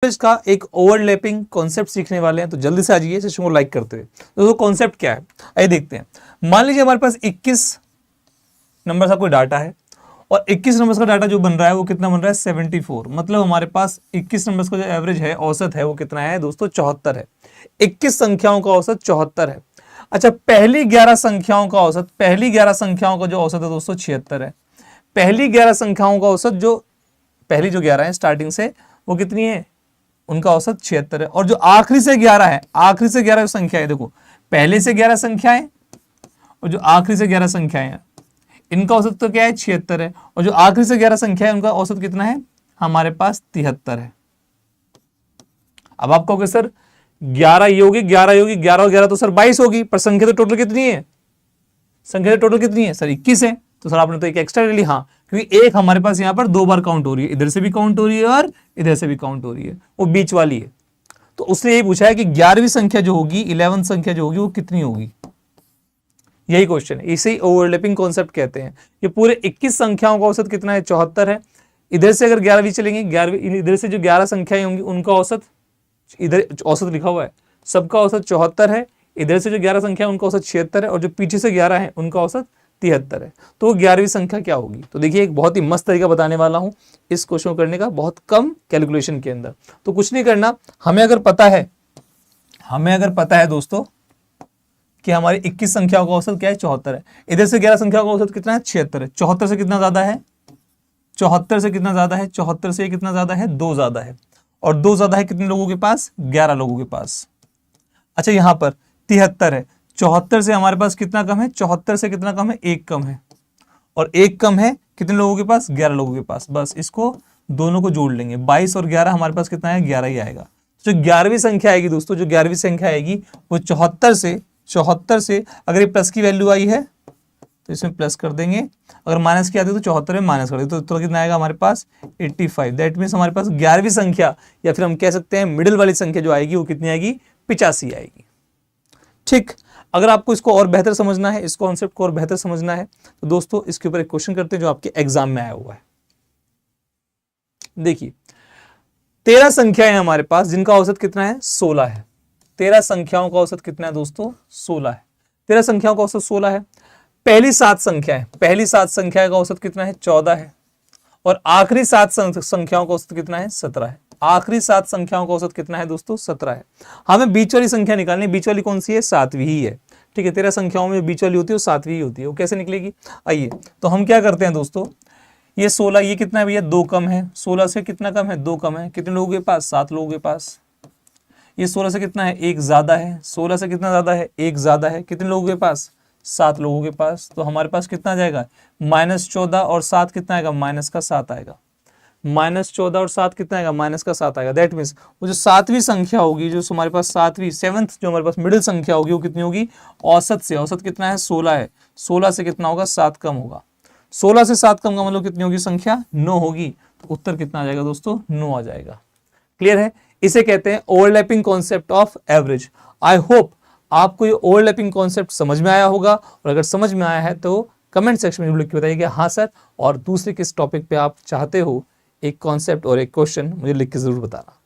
का एक overlapping concept सीखने वाले हैं, तो जल्दी से आ जाइए सेशन को लाइक करते हुए। दोस्तों कॉन्सेप्ट क्या है आइए देखते हैं। मान लीजिए हमारे पास 21 नंबर का कोई डाटा है और 21 नंबर का डाटा जो बन रहा है वो कितना बन रहा है 74। मतलब हमारे पास 21 नंबर का जो एवरेज है, औसत है, वो कितना है दोस्तों 74 है। 21 संख्याओं का औसत 74 है। अच्छा, पहली 11 संख्याओं का औसत, पहली 11 संख्याओं का जो औसत है दोस्तों 76 है। पहली 11 संख्याओं का औसत, जो पहली जो 11 है स्टार्टिंग से, वो कितनी है, उनका औसत 76 है। और जो आखिरी से 11 है, आखिरी से 11 संख्या है, देखो पहले से 11 संख्याएं और जो आखिरी से 11 संख्याएं हैं, इनका औसत तो क्या है 76 है। और जो आखिरी से 11 संख्या है उनका औसत कितना है हमारे पास 73 है। अब आप कहोगे सर 11 ये होगी, 11 ये होगी, 11 और 11 तो सर 22 होगी, पर संख्या तो टोटल कितनी है, संख्या तो टोटल कितनी है सर 21 है। तो सर आपने तो एक एक्स्ट्रा ले ली, हाँ, क्योंकि एक हमारे पास यहाँ पर 2 बार काउंट हो रही है, इधर से भी काउंट हो रही है और इधर से भी काउंट हो रही है, वो बीच वाली है। तो उसने यही पूछा है कि 11वीं संख्या जो होगी, 11 संख्या जो होगी वो कितनी होगी, यही क्वेश्चन है। इसे ओवरलैपिंग कॉन्सेप्ट कहते हैं। ये पूरे 21 संख्याओं का औसत कितना है 74 है। इधर से अगर 11वीं चलेंगे, 11वीं इधर से जो 11 संख्याएं होंगी उनका औसत, इधर औसत लिखा हुआ है, सबका औसत 74 है। इधर से जो 11 संख्या है उनका औसत 76 है और जो पीछे से 11 है उनका औसत 73 है। तो 11वीं संख्या क्या होगी। तो देखिए एक बहुत ही मस्त तरीका बताने वाला हूं इस क्वेश्चन को करने का, बहुत कम कैलकुलेशन के अंदर। तो कुछ नहीं करना, हमें अगर पता है दोस्तों कि हमारी 21 संख्याओं का औसत क्या है 74 है, इधर से 11 संख्याओं का औसत कितना है 76 है। 74 से कितना ज्यादा है, 74 से कितना ज्यादा है, 74 से कितना ज्यादा है 2 ज्यादा है। और 2 ज्यादा है कितने लोगों के पास, 11 लोगों के पास। अच्छा यहाँ पर 73 है, 74 से हमारे पास कितना कम है, 74 से कितना कम है 1 कम है। और 1 कम है कितने लोगों के पास, 11 लोगों के पास। बस इसको दोनों को जोड़ लेंगे, 22 और 11 हमारे पास कितना है 11 ही आएगा। जो 11वीं संख्या आएगी दोस्तों, जो 11वीं संख्या आएगी वो 74 से अगर ये प्लस की वैल्यू आई है तो इसमें प्लस कर देंगे, अगर माइनस की आती है तो 74 में माइनस कर देंगे, तो उत्तर कितना आएगा हमारे पास 85। दैट मीन्स हमारे पास 11वीं संख्या, या फिर हम कह सकते हैं मिडिल वाली संख्या जो आएगी वो कितनी आएगी 85 आएगी। ठीक, अगर आपको इसको और बेहतर समझना है, इस कॉन्सेप्ट को और बेहतर समझना है, तो दोस्तों इसके ऊपर एक क्वेश्चन करते हैं जो आपके एग्जाम में आया हुआ है। देखिए 13 संख्याएं हमारे पास जिनका औसत कितना है 16 है। 13 संख्याओं का औसत कितना है दोस्तों 16 है। 13 संख्याओं का औसत 16 है। पहली 7 संख्याएं का औसत कितना है 14 है। और आखिरी 7 संख्याओं का औसत कितना है 17 है। आखिरी 7 संख्याओं का औसत कितना है दोस्तों 17 है। हमें बीच वाली संख्या निकालनी है, बीच वाली कौन सी है 7वीं ही है। ठीक है, 13 संख्याओं में बीच वाली होती है वो 7वीं ही होती है। वो कैसे निकलेगी, आइए तो हम क्या करते हैं दोस्तों, ये 16, ये कितना है भैया 2 कम है, 16 से कितना कम है 2 कम है, कितने लोगों के पास 7 लोगों के पास। ये 16 से कितना है 1 ज्यादा है, 16 से कितना ज्यादा है 1 ज्यादा है, कितने लोगों के पास 7 लोगों के पास। तो हमारे पास कितना जाएगा -14 और 7 कितना आएगा -7 आएगा। -14 और 7 कितना आएगा -7 आएगा। दैट मीन्स वो जो 7वीं संख्या होगी, जो हमारे पास 7th जो हमारे पास मिडिल संख्या होगी वो कितनी होगी औसत से, औसत कितना है 16 है। 16 से कितना होगा 7 कम होगा। 16 से 7 कम का मतलब कितनी होगी संख्या 9 होगी। तो उत्तर कितना आ जाएगा दोस्तों 9 आ जाएगा। क्लियर है, इसे कहते हैं overlapping concept of average. I hope आपको ये ओवरलैपिंग कॉन्सेप्ट समझ में आया होगा, और अगर समझ में आया है तो कमेंट सेक्शन में लिख के बताइए कि हाँ सर, और दूसरे किस टॉपिक पे आप चाहते हो एक कॉन्सेप्ट और एक क्वेश्चन मुझे लिख के जरूर बताना।